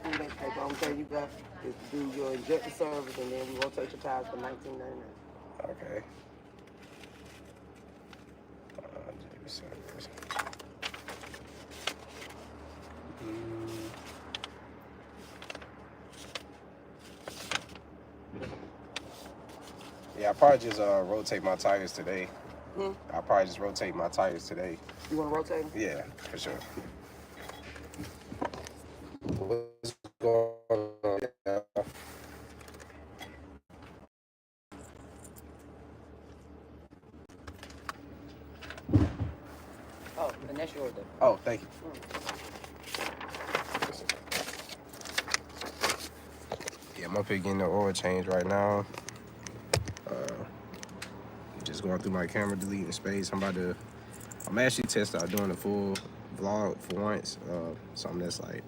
everything they pay. But I'm saying you got is to do your injector service, and then we rotate your tires for $19.99. Okay. JB service. Yeah, I probably just rotate my tires today. I'll probably just rotate my tires today. You want to rotate them? Yeah, for sure. What's going on? Oh, and that's yours though. Oh, thank you. Yeah, I'm up here getting the oil change right now. Just going through my camera, deleting space. I'm actually testing out doing a full vlog for once. Something that's like,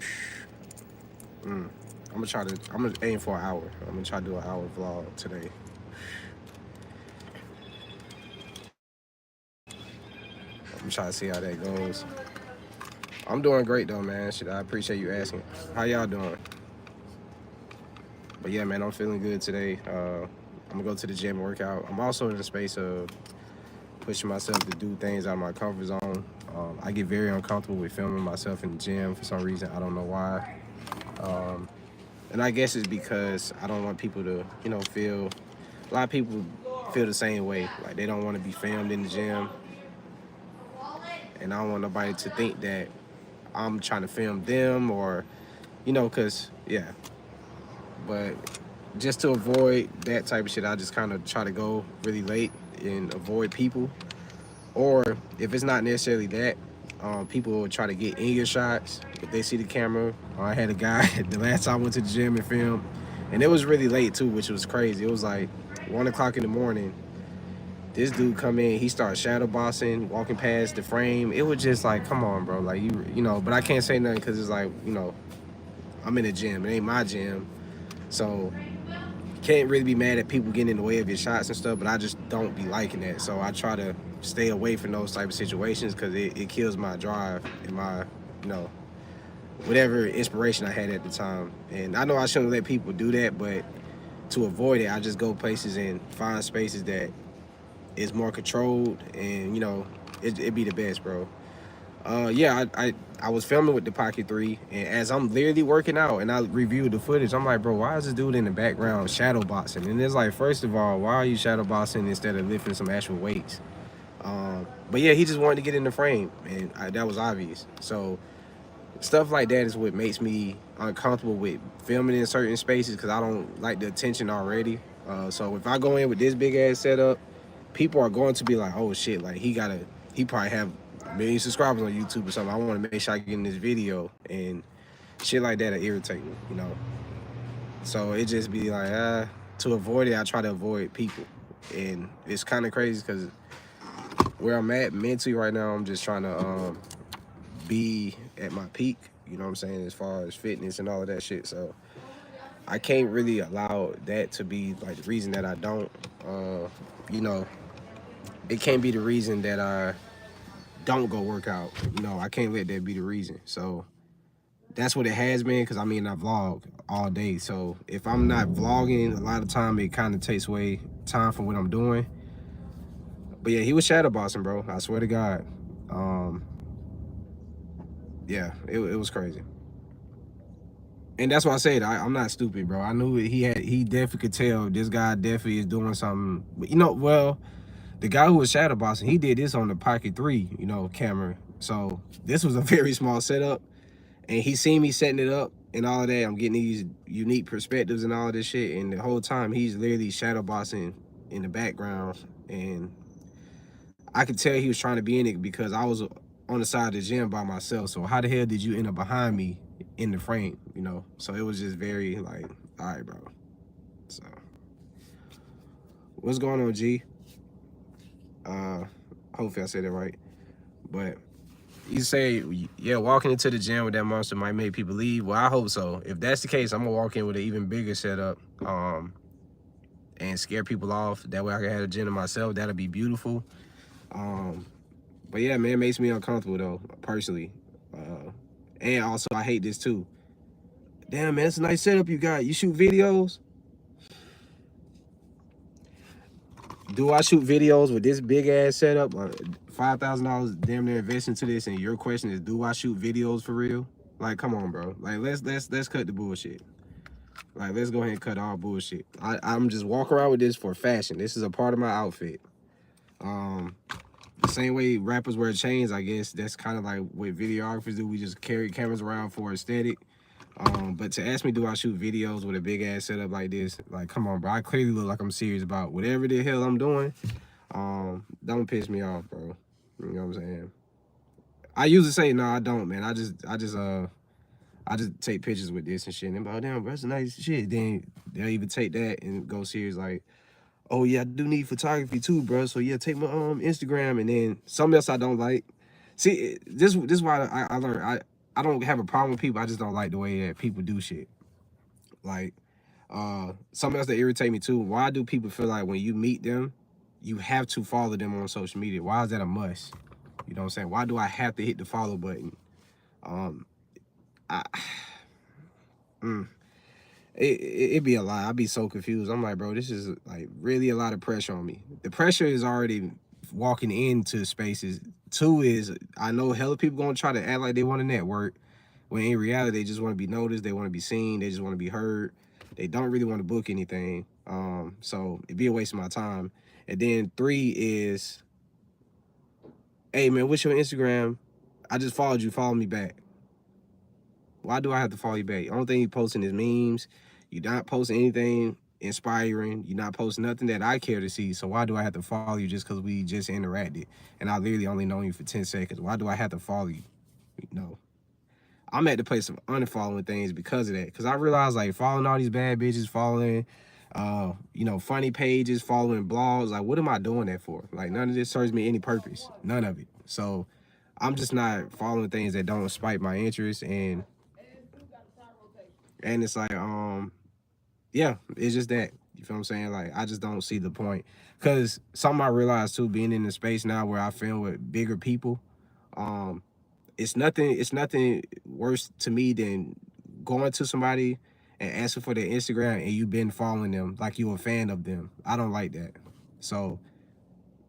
I'm gonna aim for an hour. I'm gonna try to do an hour vlog today. I'm trying to see how that goes. I'm doing great though, man. Shit, I appreciate you asking. How y'all doing? But yeah, man, I'm feeling good today. I'm gonna go to the gym and work out. I'm also in the space of pushing myself to do things out of my comfort zone. I get very uncomfortable with filming myself in the gym for some reason. I don't know why. And I guess it's because I don't want people to, feel, a lot of people feel the same way. Like they don't want to be filmed in the gym. And I don't want nobody to think that I'm trying to film them or, cause yeah. But just to avoid that type of shit, I just kind of try to go really late and avoid people. Or if it's not necessarily that, people will try to get in your shots if they see the camera. I had a guy the last time I went to the gym and filmed, and it was really late too, which was crazy. It was like 1 o'clock in the morning. This dude come in, he started shadow bossing, walking past the frame. It was just like, come on, bro, like but I can't say nothing because it's like, I'm in the gym. It ain't my gym, so can't really be mad at people getting in the way of your shots and stuff. But I just don't be liking that, so I try to stay away from those type of situations because it kills my drive and my, whatever inspiration I had at the time. And I know I shouldn't let people do that, but to avoid it, I just go places and find spaces that is more controlled, and it'd be the best, bro. Yeah, I was filming with the Pocket 3, and as I'm literally working out and I reviewed the footage, I'm like, bro, why is this dude in the background shadow boxing? And it's like, first of all, why are you shadow boxing instead of lifting some actual weights? But yeah, he just wanted to get in the frame, and that was obvious. So stuff like that is what makes me uncomfortable with filming in certain spaces because I don't like the attention already. So if I go in with this big ass setup, people are going to be like, oh shit, like he probably have a million subscribers on YouTube or something. I want to make sure I get in this video, and shit like that'll irritate me. So it just be like, to avoid it, I try to avoid people. And it's kind of crazy because where I'm at mentally right now, I'm just trying to be at my peak, you know what I'm saying, as far as fitness and all of that shit. So I can't really allow that to be like the reason that I don't, it can't be the reason that I don't go work out. I can't let that be the reason. So that's what it has been, because I vlog all day. So if I'm not vlogging, a lot of time it kind of takes away time from what I'm doing. But yeah, he was shadow bossing, bro. I swear to God. Yeah, it was crazy. And that's why I said I'm not stupid, bro. I knew he definitely could tell this guy definitely is doing something. Well, the guy who was shadow bossing, he did this on the Pocket 3, camera. So this was a very small setup, and he seen me setting it up and all of that. I'm getting these unique perspectives and all of this shit, and the whole time he's literally shadow bossing in the background, and I could tell he was trying to be in it because I was on the side of the gym by myself. So how the hell did you end up behind me in the frame, So it was just very like, all right, bro. So what's going on, G? Hopefully I said that right. But you say, yeah, walking into the gym with that monster might make people leave. Well, I hope so. If that's the case, I'm gonna walk in with an even bigger setup, and scare people off. That way I can have a gym to myself. That'll be beautiful. But yeah, man, it makes me uncomfortable though, personally. And also I hate this too. damn man, it's a nice setup you got. You shoot videos? Do I shoot videos with this big ass setup? $5,000 damn near invest into this, and your question is, do I shoot videos for real? Like, come on, bro. Like, let's cut the bullshit. Like, let's go ahead and cut all bullshit. I'm just walking around with this for fashion. This is a part of my outfit. The same way rappers wear chains, I guess that's kind of like what videographers do. We just carry cameras around for aesthetic. But to ask me, do I shoot videos with a big ass setup like this? Like, come on, bro. I clearly look like I'm serious about whatever the hell I'm doing. Don't piss me off, bro. You know what I'm saying? I usually say no, I don't, man. I just take pictures with this and shit. And I'm like, damn, bro, that's nice shit. Then they'll even take that and go serious, like, oh yeah, I do need photography too, bro. So yeah, take my Instagram. And then something else I don't like. See, this is why I learned I don't have a problem with people. I just don't like the way that people do shit. Like, something else that irritate me too. Why do people feel like when you meet them, you have to follow them on social media? Why is that a must? You know what I'm saying? Why do I have to hit the follow button? I, it'd be a lot. I'd be so confused. I'm like, bro, this is like really a lot of pressure on me. The pressure is already walking into spaces. Two is, I know hella people gonna try to act like they want to network, when in reality they just want to be noticed, they want to be seen, they just want to be heard. They don't really want to book anything. So it'd be a waste of my time. And then three is, hey man, what's your Instagram? I just followed you, follow me back. Why do I have to follow you back? The only thing you posting is memes. You're not posting anything inspiring. You're not posting nothing that I care to see. So why do I have to follow you just because we just interacted? And I literally only known you for 10 seconds. Why do I have to follow you? No. I'm at the place of unfollowing things because of that. Because I realized, like, following all these bad bitches, following, funny pages, following blogs. Like, what am I doing that for? Like, none of this serves me any purpose. None of it. So I'm just not following things that don't spike my interest. And it's like, yeah, it's just that. You feel what I'm saying? Like, I just don't see the point. Because something I realized too, being in the space now where I film with bigger people, it's nothing worse to me than going to somebody and asking for their Instagram and you've been following them like you a fan of them. I don't like that. So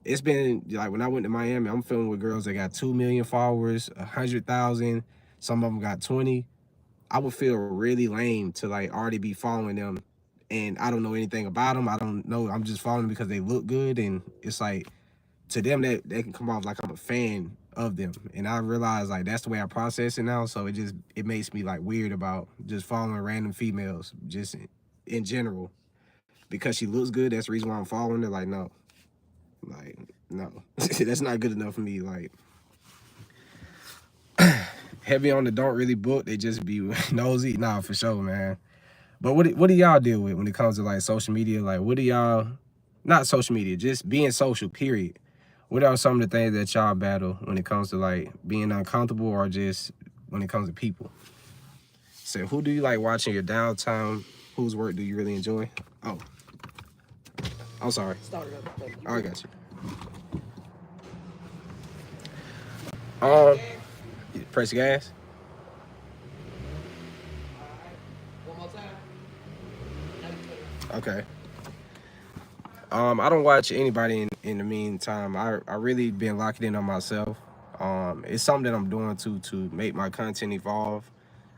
it's been like when I went to Miami, I'm filming with girls that got 2 million followers, 100,000. Some of them got 20. I would feel really lame to like already be following them and I don't know anything about them. I don't know. I'm just following them because they look good. And it's like, to them, that can come off like I'm a fan of them. And I realize like that's the way I process it now. So it makes me like weird about just following random females just in general. Because she looks good, that's the reason why I'm following her. Like, no. Like, no. That's not good enough for me. Like, heavy on the don't really book, they just be nosy. Nah, for sure, man. But what do y'all deal with when it comes to like social media? Like, what do y'all, not social media, just being social, period. What are some of the things that y'all battle when it comes to like being uncomfortable or just when it comes to people? So who do you like watching your downtime? Whose work do you really enjoy? Oh, I'm sorry. Start it up. Oh, I got you. Press gas. One more time. Okay. I don't watch anybody in the meantime. I really been locking in on myself. It's something that I'm doing to make my content evolve.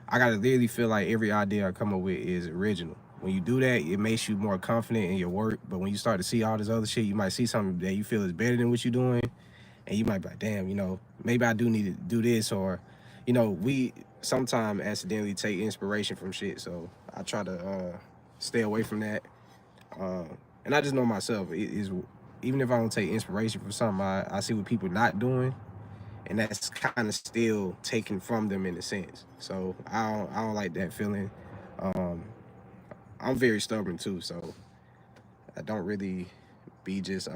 I gotta literally feel like every idea I come up with is original. When you do that, it makes you more confident in your work. But when you start to see all this other shit, you might see something that you feel is better than what you're doing. And you might be like, damn, maybe I do need to do this. Or, we sometimes accidentally take inspiration from shit. So I try to stay away from that. And I just know myself, even if I don't take inspiration from something, I see what people not doing. And that's kind of still taken from them in a sense. So I don't like that feeling. I'm very stubborn too, so I don't really be just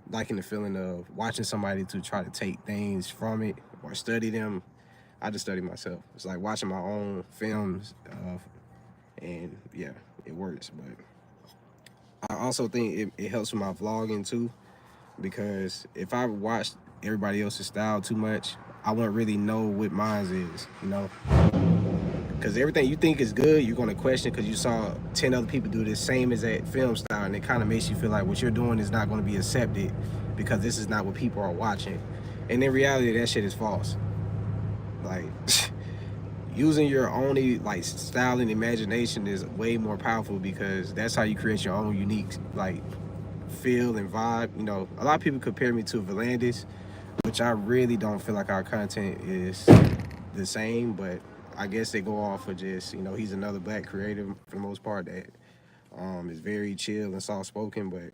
liking the feeling of watching somebody to try to take things from it or study them. I just study myself. It's like watching my own films, and yeah, it works. But I also think it helps with my vlogging too, because if I watched everybody else's style too much, I wouldn't really know what mine is, Because because everything you think is good, you're gonna question because you saw 10 other people do the same as that film style, and it kind of makes you feel like what you're doing is not gonna be accepted because this is not what people are watching. And in reality, that shit is false. Like using your only like style and imagination is way more powerful because that's how you create your own unique like feel and vibe. You know, a lot of people compare me to Volandis, which I really don't feel like our content is the same, but I guess they go off of just, you know, he's another black creator for the most part that is very chill and soft spoken, but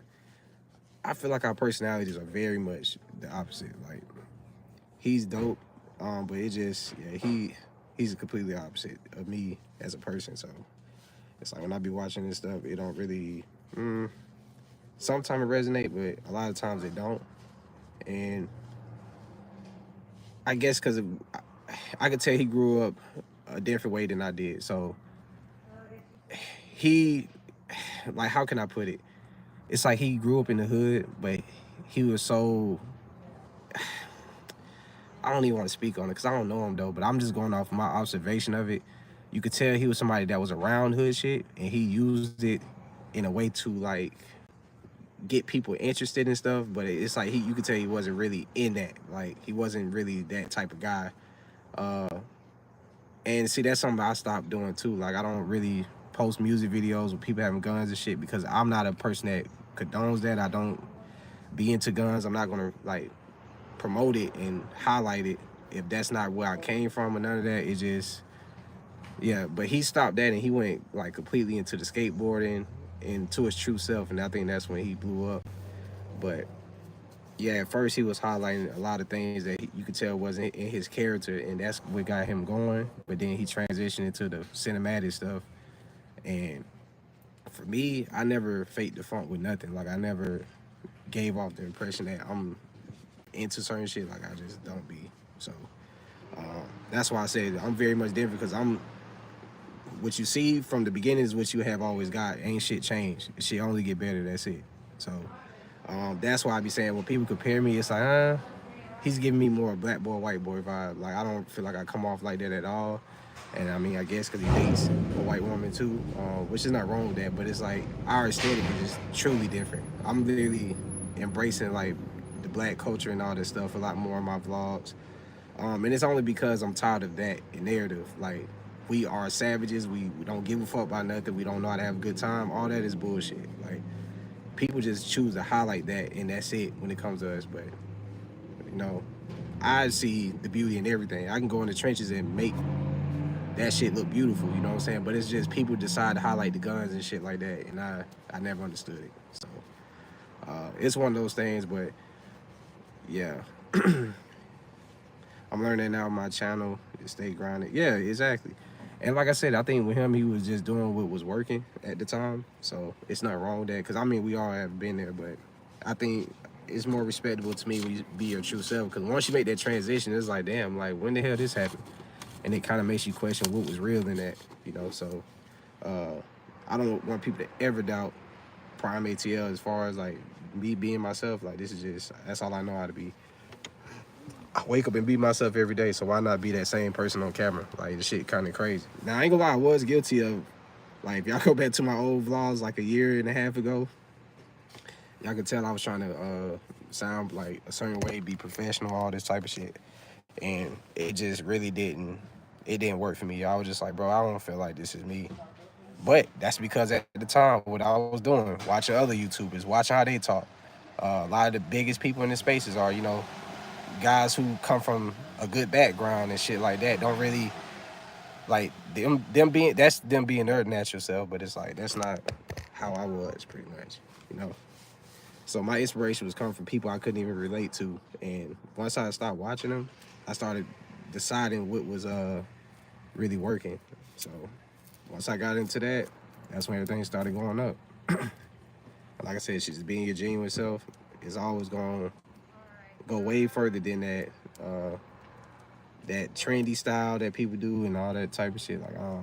I feel like our personalities are very much the opposite. Like he's dope, but it just yeah, he's completely opposite of me as a person. So it's like when I be watching this stuff, it don't really sometimes it resonate, but a lot of times it don't. And I guess because I could tell he grew up a different way than I did. So he, like, how can I put it? It's like he grew up in the hood, but he was so. I don't even want to speak on it because I don't know him though. But I'm just going off my observation of it. You could tell he was somebody that was around hood shit, and he used it in a way to like get people interested in stuff. But it's like you could tell he wasn't really in that. Like he wasn't really that type of guy. And see, that's something I stopped doing too. Like I don't really post music videos with people having guns and shit because I'm not a person that condones that. I don't be into guns. I'm not gonna like promote it and highlight it if that's not where I came from or none of that. It just yeah. But he stopped that and he went like completely into the skateboarding and to his true self, and I think that's when he blew up. But yeah, at first he was highlighting a lot of things that you could tell wasn't in his character, and that's what got him going. But then he transitioned into the cinematic stuff, and for me, I never faked the funk with nothing. Like I never gave off the impression that I'm into certain shit. Like I just don't be. So that's why I said I'm very much different because I'm what you see from the beginning is what you have always got. Ain't shit changed. Shit only get better. That's it. So that's why I be saying when people compare me, it's like, he's giving me more black boy, white boy vibe. Like I don't feel like I come off like that at all. And I mean, I guess because he dates a white woman too, which is not wrong with that. But it's like our aesthetic is just truly different. I'm literally embracing like the black culture and all this stuff a lot more in my vlogs. And it's only because I'm tired of that narrative. Like we are savages. We don't give a fuck about nothing. We don't know how to have a good time. All that is bullshit. Like people just choose to highlight that and that's it when it comes to us. But you know, I see the beauty in everything. I can go in the trenches and make that shit look beautiful, you know what I'm saying? But it's just people decide to highlight the guns and shit like that, and I never understood it. So it's one of those things, but yeah. I'm learning now on my channel to stay grounded. Yeah, exactly. And like I said, I think with him, he was just doing what was working at the time. So it's not wrong with that. Because, I mean, we all have been there. But I think it's more respectable to me when you be your true self. Because once you make that transition, it's like, damn, like, when the hell this happened? And it kind of makes you question what was real in that, you know? So I don't want people to ever doubt Prime ATL as far as, like, me being myself. Like, this is just, that's all I know how to be. I wake up and be myself every day, so why not be that same person on camera? Like, the shit kind of crazy. Now, I ain't gonna lie, I was guilty of, like, if y'all go back to my old vlogs, like, a year and a half ago, y'all could tell I was trying to sound, like, a certain way, be professional, all this type of shit. And it just really it didn't work for me. I was just like, bro, I don't feel like this is me. But that's because at the time, what I was doing, watching other YouTubers, watching how they talk. A lot of the biggest people in the spaces are, you know, guys who come from a good background and shit like that. Don't really like them being that's them being their natural self, but it's like that's not how I was pretty much, you know. So my inspiration was coming from people I couldn't even relate to, and once I stopped watching them, I started deciding what was really working. So once I got into that, that's when everything started going up. Like I said, just being your genuine self is always going to go way further than that trendy style that people do and all that type of shit. Like I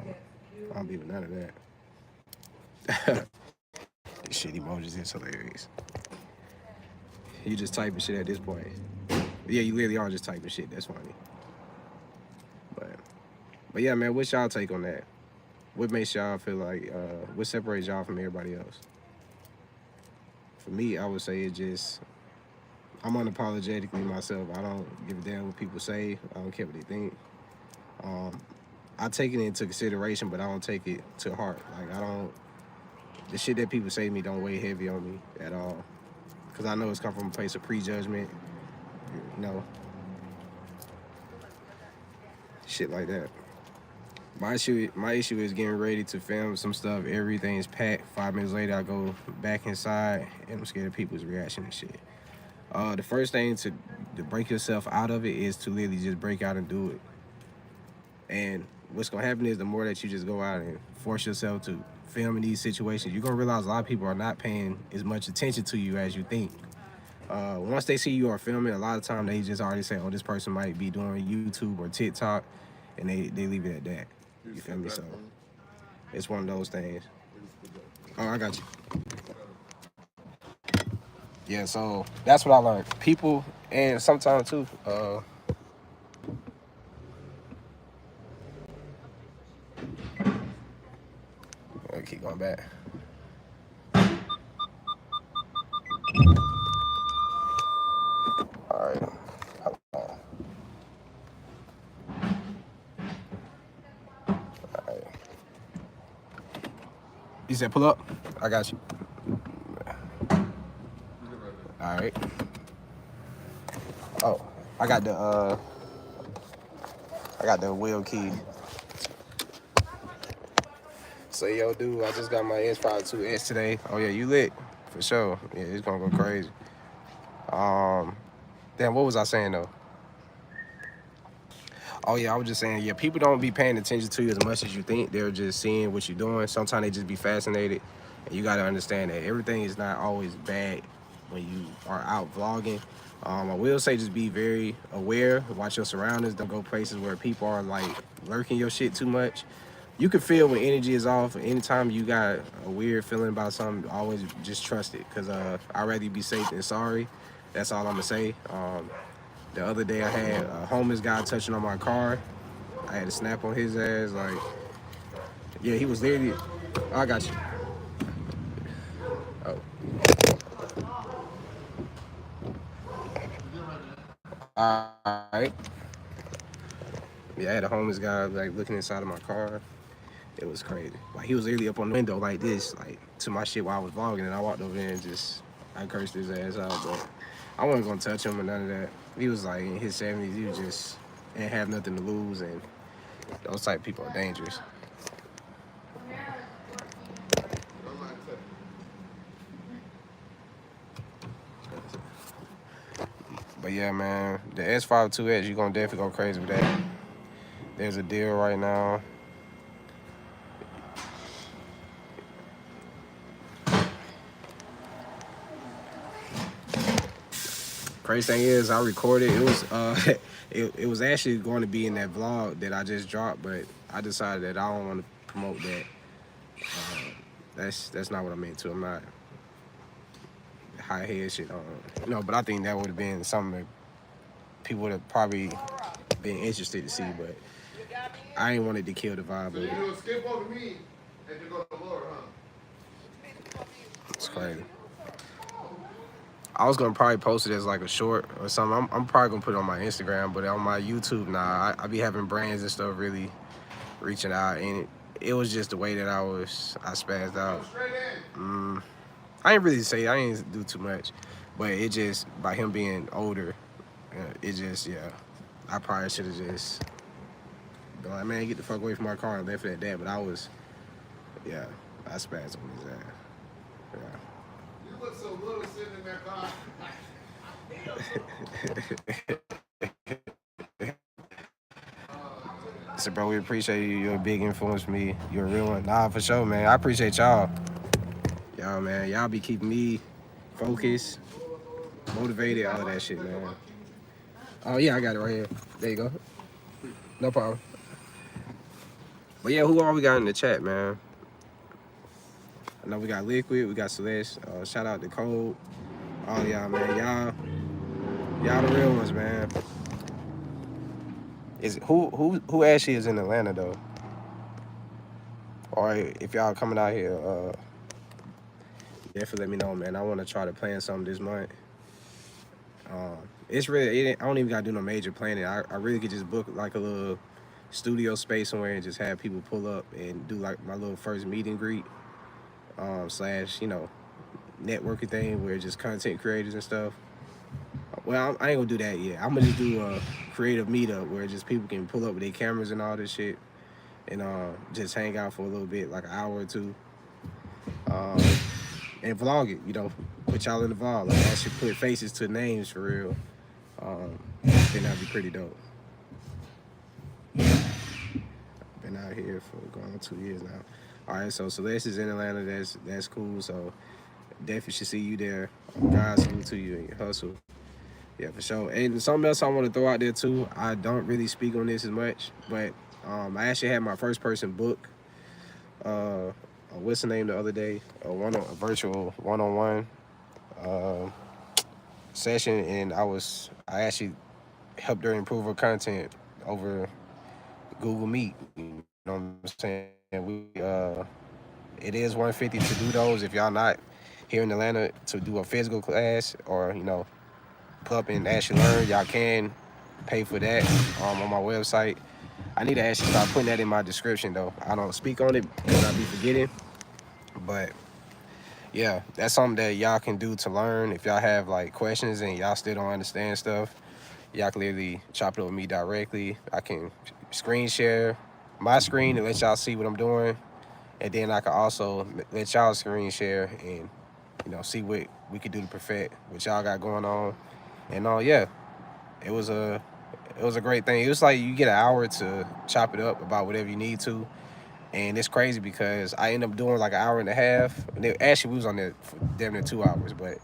don't be with none of that. This shit emojis is hilarious. You just typing shit at this point. Yeah, you literally are just typing shit. That's funny. But But yeah, man, what's y'all take on that? What makes y'all feel like what separates y'all from everybody else? For me, I would say it just I'm unapologetically myself. I don't give a damn what people say. I don't care what they think. Um, I take it into consideration, but I don't take it to heart. Like I don't the shit that people say to me don't weigh heavy on me at all. Cause I know it's come from a place of prejudgment, you know, shit like that. My issue is getting ready to film some stuff. Everything's packed. 5 minutes later, I go back inside, and I'm scared of people's reaction and shit. The first thing to break yourself out of it is to literally just break out and do it. And what's gonna happen is the more that you just go out and force yourself to film in these situations, you're gonna realize a lot of people are not paying as much attention to you as you think. Once they see you are filming, a lot of time they just already say, "Oh, this person might be doing YouTube or TikTok," and they leave it at that. You feel me? So it's one of those things. Oh, I got you. Yeah, so that's what I learned. People, and sometimes too. I keep going back. All right. All right. You said pull up. I got you. All right. Oh, I got the wheel key. So yo, dude, I just got my S52S today. Oh yeah, you lit for sure. Yeah, it's gonna go crazy. Um, Damn, what was I saying though? Oh yeah, I was just saying, yeah, people don't be paying attention to you as much as you think. They're just seeing what you're doing. Sometimes they just be fascinated, and you gotta understand that everything is not always bad when you are out vlogging. I will say just be very aware, watch your surroundings. Don't go places where people are like lurking your shit too much. You can feel when energy is off. Anytime you got a weird feeling about something, always just trust it. Cause I'd rather you be safe than sorry. That's all I'm gonna say. The other day I had a homeless guy touching on my car. I had to snap on his ass. Like, yeah, he was literally. Oh, I got you. Oh, all right. Yeah, I had a homeless guy like looking inside of my car. It was crazy. Like he was literally up on the window like this, like to my shit while I was vlogging, and I walked over there and just I cursed his ass out, but I wasn't gonna touch him or none of that. He was like in his 70s. He was just ain't have nothing to lose, and those type of people are dangerous. But yeah, man, the S52X, you gonna definitely go crazy with that. There's a deal right now. Crazy thing is, I recorded. It was it was actually going to be in that vlog that I just dropped, but I decided that I don't want to promote that. That's not what I'm into. I'm not high head shit. But I think that would have been something that people would have probably been interested to see, but I ain't wanted to kill the vibe. So you skip over me and you go to Laura, huh? It's crazy. I was gonna probably post it as like a short or something. I'm probably gonna put it on my Instagram, but on my YouTube, nah, I be having brands and stuff really reaching out, and it was just the way that I spazzed out. I ain't really say I ain't do too much, but it just by him being older, it just yeah, I probably should have just been like, man, get the fuck away from my car and left it at that. But I was, yeah, I spazzed on his ass. Yeah. You look so little sitting in that car. So, bro, we appreciate you. You're a big influence for me. You're a real one. Nah, for sure, man. I appreciate y'all. Y'all, man. Y'all be keeping me focused, motivated, all of that shit, man. Oh, yeah, I got it right here. There you go. No problem. But yeah, who all we got in the chat, man? I know we got Liquid, we got Celeste. Shout out to Code. All y'all, man. Y'all the real ones, man. Is who actually is in Atlanta though? Or if y'all coming out here, definitely let me know, man. I want to try to plan something this month. It's really I don't even gotta do no major planning. I really could just book like a little studio space somewhere and just have people pull up and do like my little first meet and greet, slash networking thing where it's just content creators and stuff. Well, I ain't gonna do that yet. I'm gonna just do a creative meetup where just people can pull up with their cameras and all this shit and just hang out for a little bit, like an hour or two, um, and vlog it. Put y'all in the vlog. Like actually put faces to names for real. I think that'd be pretty dope. Been out here for going on 2 years now. All right, so Celeste is in Atlanta. That's cool. So definitely should see you there. God salute to you and your hustle. Yeah, for sure. And something else I want to throw out there too. I don't really speak on this as much, but I actually had my first person book. What's the name the other day? A virtual one-on-one uh, session, and I actually helped her improve her content over Google Meet. You know what I'm saying? It is 150 to do those. If y'all not here in Atlanta to do a physical class or pull up and actually learn, y'all can pay for that on my website. I need to actually start putting that in my description though. I don't speak on it because I be forgetting, but yeah, that's something that y'all can do to learn. If y'all have like questions and y'all still don't understand stuff, y'all can literally chop it with me directly. I can screen share my screen and let y'all see what I'm doing, and then I can also let y'all screen share and see what we could do to perfect what y'all got going on. And yeah, it was a great thing. It was like you get an hour to chop it up about whatever you need to, and it's crazy because I end up doing like an hour and a half. And actually, we was on there for damn near 2 hours, but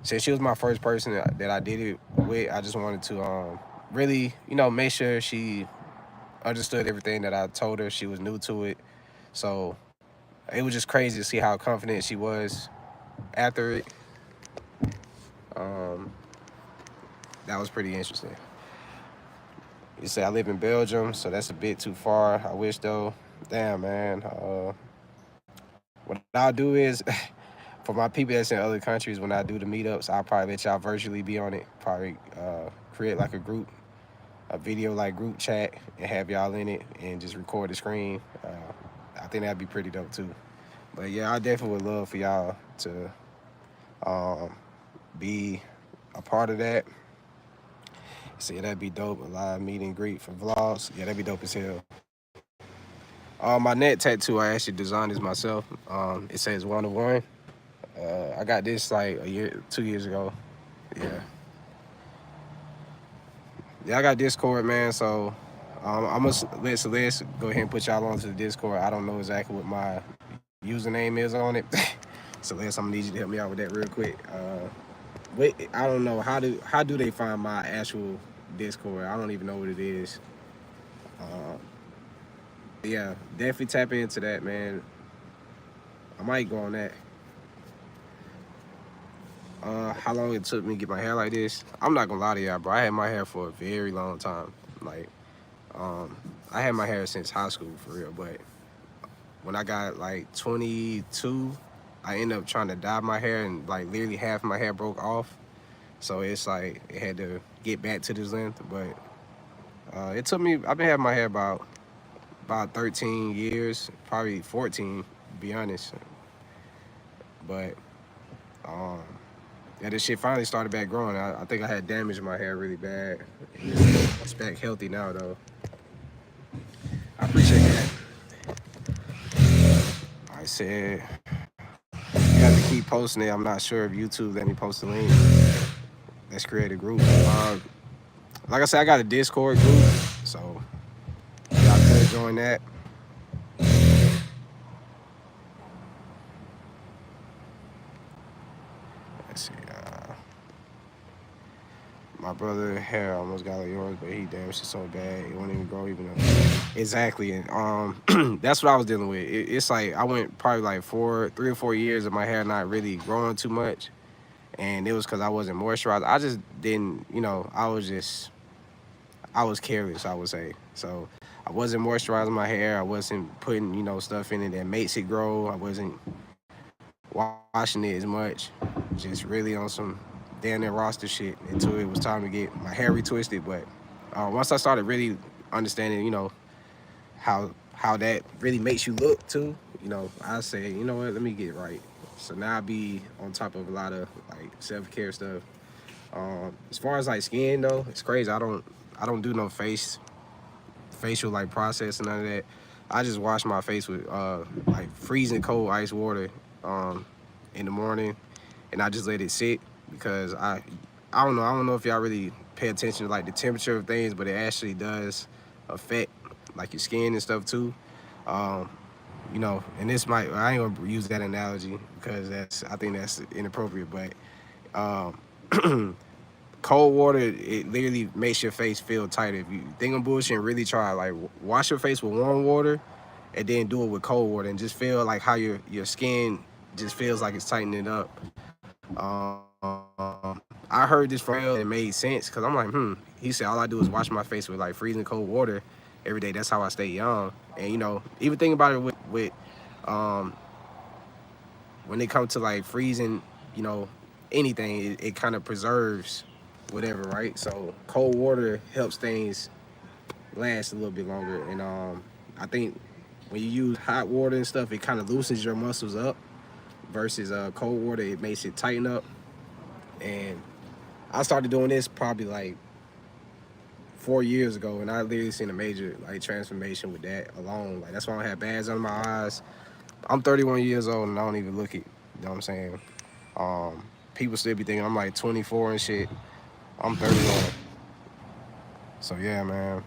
since she was my first person that I did it with, I just wanted to really make sure she understood everything that I told her. She was new to it, so it was just crazy to see how confident she was after it. Um, that was pretty interesting. You say I live in Belgium, so that's a bit too far. I wish though. Damn, man. What I'll do is, for my people that's in other countries, when I do the meetups, I'll probably let y'all virtually be on it. Probably create like a video like group chat, and have y'all in it, and just record the screen. I think that'd be pretty dope too. But yeah, I definitely would love for y'all to um, be a part of that. So yeah, that'd be dope. A live meet and greet for vlogs. Yeah, that'd be dope as hell. My neck tattoo, I actually designed this myself. It says 101. I got this like 2 years ago. Yeah. Yeah, I got Discord, man. So I'm gonna let Celeste go ahead and put y'all onto the Discord. I don't know exactly what my username is on it. Celeste, I'm gonna need you to help me out with that real quick. Wait, I don't know how do they find my actual Discord? I don't even know what it is. Uh, yeah, definitely tap into that, man. I might go on that. How long it took me to get my hair like this? I'm not gonna lie to y'all, bro. I had my hair for a very long time. Like, um, I had my hair since high school for real. But when I got like 22, I ended up trying to dye my hair, and like literally half my hair broke off. So it's like it had to get back to this length. But it took me. I've been having my hair about 13 years, probably 14, to be honest. But um, yeah, this shit finally started back growing. I think I had damage in my hair really bad. It's back healthy now, though. I appreciate that. I said, you have to keep posting it. I'm not sure if YouTube let me post the link. Let's create a group. Like I said, I got a Discord group, so y'all could join that. Let's see. My brother hair almost got like yours, but he damaged it so bad it won't even grow even up. Exactly, and that's what I was dealing with. It's like I went probably like 3 or 4 years of my hair not really growing too much, and it was because I wasn't moisturized. I just didn't, I was careless, I would say. So I wasn't moisturizing my hair. I wasn't putting, stuff in it that makes it grow. I wasn't washing it as much. Just really on some damn near roster shit until it was time to get my hair retwisted. But once I started really understanding, how that really makes you look too, I say, you know what, let me get right. So now I be on top of a lot of like self-care stuff. As far as like skin though, it's crazy. I don't do no facial like process and none of that. I just wash my face with like freezing cold ice water in the morning, and I just let it sit because I don't know if y'all really pay attention to like the temperature of things, but it actually does affect like your skin and stuff too. Um, and this might I ain't gonna use that analogy because I think that's inappropriate, but cold water, it literally makes your face feel tighter. If you think I'm bullshit, really try like wash your face with warm water and then do it with cold water and just feel like how your skin just feels like it's tightening up. I heard this from real and it made sense because I'm like, He said all I do is wash my face with like freezing cold water every day. That's how I stay young. And even think about it with um, when it comes to like freezing, you know, anything, it kind of preserves whatever, right? So cold water helps things last a little bit longer. And I think when you use hot water and stuff, it kind of loosens your muscles up versus cold water, it makes it tighten up. And I started doing this probably like 4 years ago, and I literally seen a major like transformation with that alone. Like that's why I don't have bags under my eyes. I'm 31 years old and I don't even look it. You know what I'm saying? People still be thinking I'm like 24 and shit. I'm 31. So yeah, man.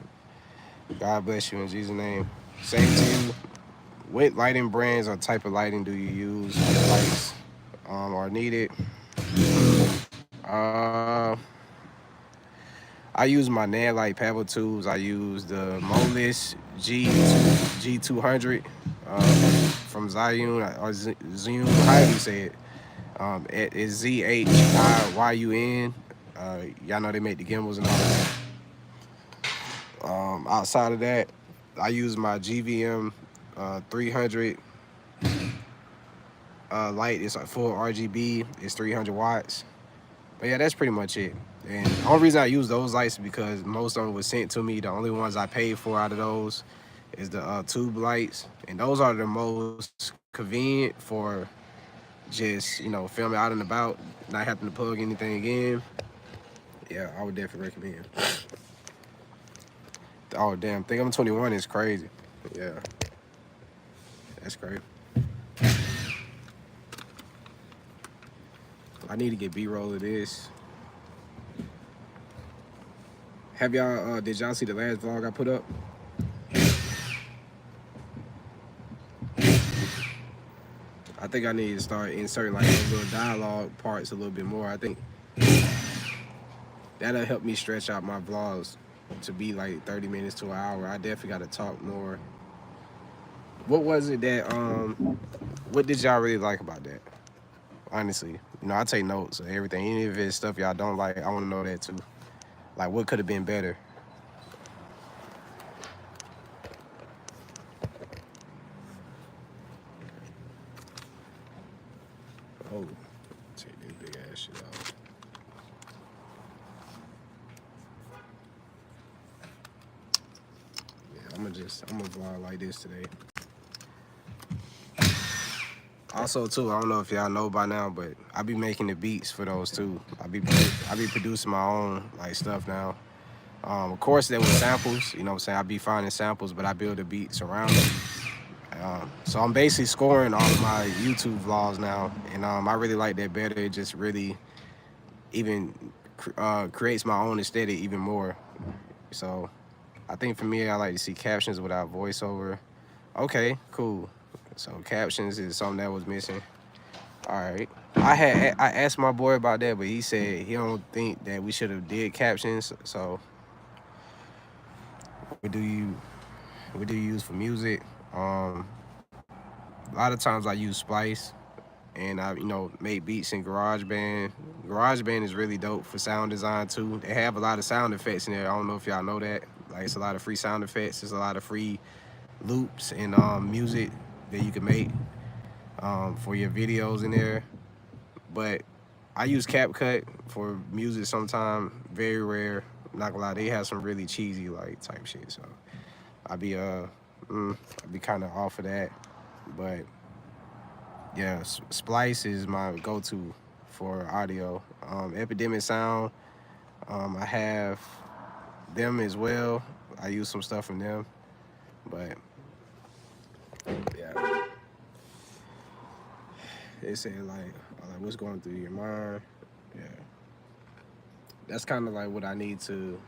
God bless you in Jesus' name. Same to you. What lighting brands or type of lighting do you use? What lights are needed? Uh, I use my Nan Light Pebble tools. I use the Molis G200 from Zhiyun or Zhiyun. How do you say it? It is Zhiyun. Y'all know they make the gimbals and all that. Outside of that, I use my GVM 300 light. It's like full RGB. It's 300 watts. But yeah, that's pretty much it. And the only reason I use those lights is because most of them were sent to me. The only ones I paid for out of those is the tube lights, and those are the most convenient for just filming out and about, not having to plug anything in. Yeah, I would definitely recommend. Oh damn, think I'm 21 is crazy. Yeah, that's crazy. I need to get B-roll of this. Have y'all? Did y'all see the last vlog I put up? I think I need to start inserting like those little dialogue parts a little bit more. I think that'll help me stretch out my vlogs to be like 30 minutes to an hour. I definitely got to talk more. What was it that what did y'all really like about that? Honestly, I take notes of everything. Even if it's stuff y'all don't like, I want to know that too. Like, what could have been better? Oh, take this big ass shit off. Yeah, I'm gonna vlog like this today. Also, too, I don't know if y'all know by now, but I be making the beats for those too. I be producing my own like stuff now. Of course, there was samples. You know what I'm saying? I be finding samples, but I build the beats around them. So I'm basically scoring all of my YouTube vlogs now, and I really like that better. It just really even creates my own aesthetic even more. So I think for me, I like to see captions without voiceover. Okay, cool. So captions is something that was missing. All right. I asked my boy about that, but he said he don't think that we should have did captions. So what do you use for music? A lot of times I use Splice. and I, made beats in GarageBand. GarageBand is really dope for sound design too. They have a lot of sound effects in there. I don't know if y'all know that. Like it's a lot of free sound effects. There's a lot of free loops and music that you can make for your videos in there. But I use CapCut for music sometime. Very rare. Not gonna lie, they have some really cheesy like type shit. So I be I be kind of off of that. But yeah, Splice is my go-to for audio. Epidemic Sound, I have them as well. I use some stuff from them, but yeah, they say like what's going through your mind. Yeah, that's kind of like what I need to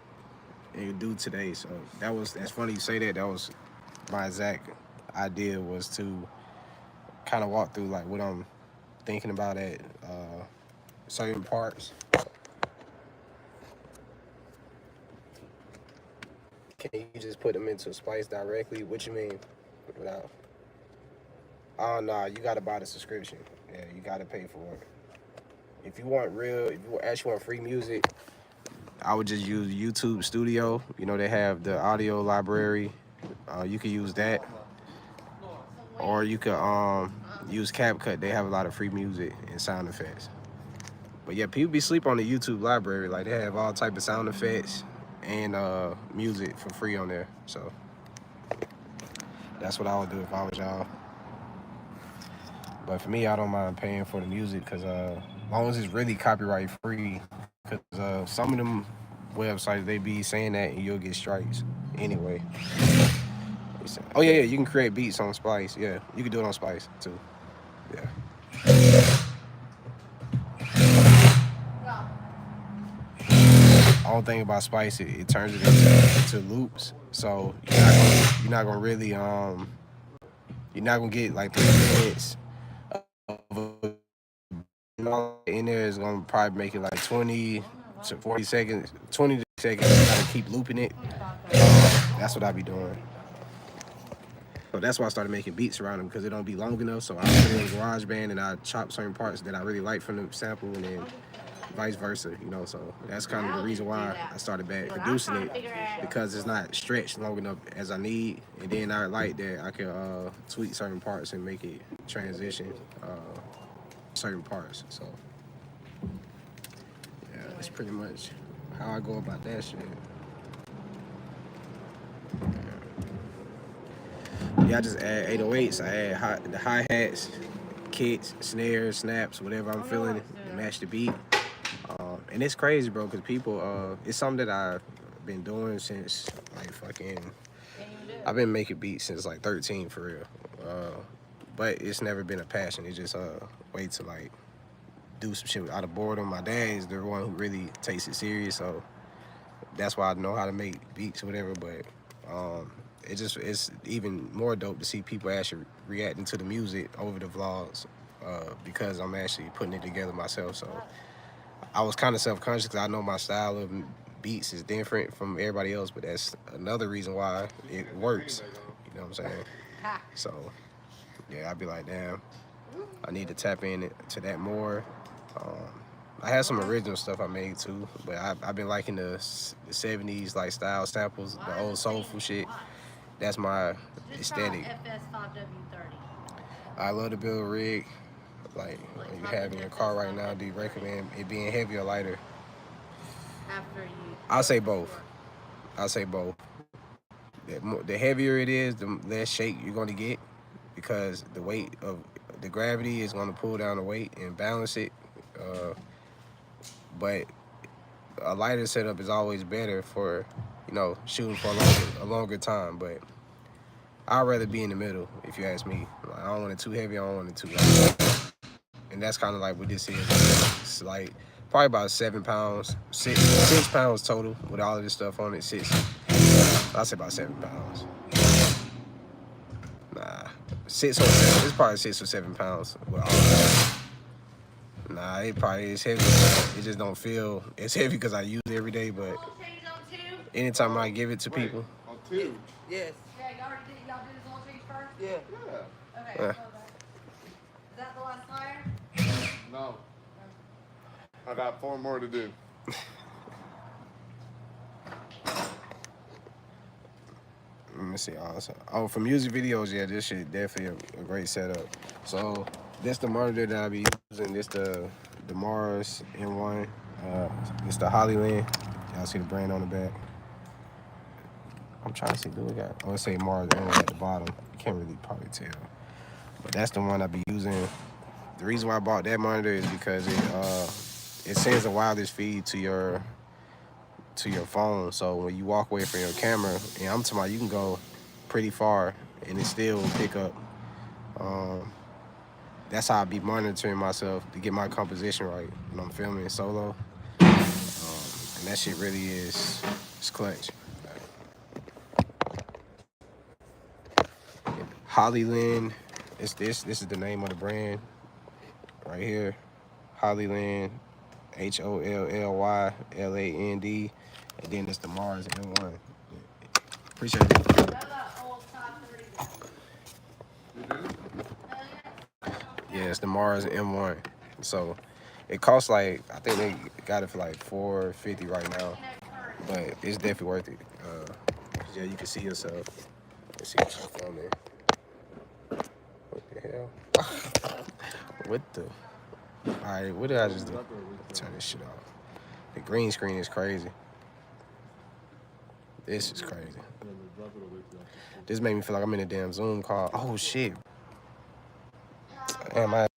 do today. So that's funny you say that. That was my exact idea was to kind of walk through like what I'm thinking about at certain parts. Can you just put them into Spice directly? What you mean? Without? Oh no, you gotta buy the subscription. Yeah, you gotta pay for it. If you actually want free music, I would just use YouTube Studio. They have the audio library. You could use that, or you could use CapCut. They have a lot of free music and sound effects. But yeah, people be sleep on the YouTube library. Like they have all type of sound effects and music for free on there. So that's what I would do if I was y'all. But for me, I don't mind paying for the music because as long as it's really copyright free, because some of them websites they be saying that and you'll get strikes anyway. Oh yeah, you can create beats on Splice. Yeah, you can do it on Splice too. Yeah. Only thing about Spice, it turns it into loops. So you're not gonna really you're not gonna get like 3 minutes of in there is gonna probably make it like 20 to 40 seconds, 20 seconds. You gotta keep looping it. That's what I be doing. So that's why I started making beats around them because it don't be long enough. So I put it in GarageBand and I chop certain parts that I really like from the sample and then vice versa. So that's kind of the reason why I started back producing it because it's not stretched long enough as I need. And then I like that I can tweak certain parts and make it transition certain parts. So yeah, that's pretty much how I go about that shit. Yeah, I just add 808s. I add the hi-hats, kicks, snares, snaps, whatever I'm feeling to match the beat. And it's crazy, bro, because people, it's something that I've been doing since, like, I've been making beats since, like, 13, for real. But it's never been a passion. It's just a way to, like, do some shit out of boredom. My dad is the one who really takes it serious, so that's why I know how to make beats or whatever, but it's even more dope to see people actually reacting to the music over the vlogs because I'm actually putting it together myself. So I was kind of self-conscious because I know my style of beats is different from everybody else, but that's another reason why it works. You know what I'm saying? So yeah, I'd be like, damn, I need to tap into that more. I had some original stuff I made too, but I've been liking the 70s like style samples, the old soulful shit. That's my aesthetic. I love to build a rig. Like you have in your car right now, do you recommend it being heavy or lighter? I'll say both. I'll say both. The heavier it is, the less shake you're going to get because the weight of the gravity is going to pull down the weight and balance it. But a lighter setup is always better for, shooting for a longer time. But I'd rather be in the middle, if you ask me. Like, I don't want it too heavy, I don't want it too light. And that's kind of like what this is. It's like probably about 7 pounds, 6 pounds total with all of this stuff on it. I'll say about 7 pounds. Nah, 6 or 7. It's probably 6 or 7 pounds with all of that. Nah, it probably is heavy. It just don't feel it's heavy because I use it every day. But anytime I give it to people, On two. Yes. Yeah, y'all did this oil change first? Yeah. Okay. Is that the last tire? No. I got 4 more to do. Let me see. Also, oh, for music videos, yeah, this shit definitely a great setup. So this the monitor that I be using. This the Mars M1. It's the Hollyland. Y'all see the brand on the back. I'm trying to see, do we got? Oh, it say Mars M1 at the bottom. Can't really probably tell, but that's the one I be using. The reason why I bought that monitor is because it sends a wireless feed to your phone. So when you walk away from your camera, and I'm talking about you can go pretty far and it still pick up. Um, that's how I be monitoring myself to get my composition right when I'm filming solo. And that shit really is it's clutch. Hollyland, it's this is the name of the brand right here. Hollyland, HOLLYLAND, and then it's the Mars M1. Appreciate it. Yeah, it's the Mars M1. So it costs like I think they got it for like $450 right now, but it's definitely worth it. Yeah, you can see yourself. Let's see yourself on there. What the hell? What the? All right, what did I just do? Turn this shit off. The green screen is crazy. This is crazy. This made me feel like I'm in a damn Zoom call. Oh shit. Damn,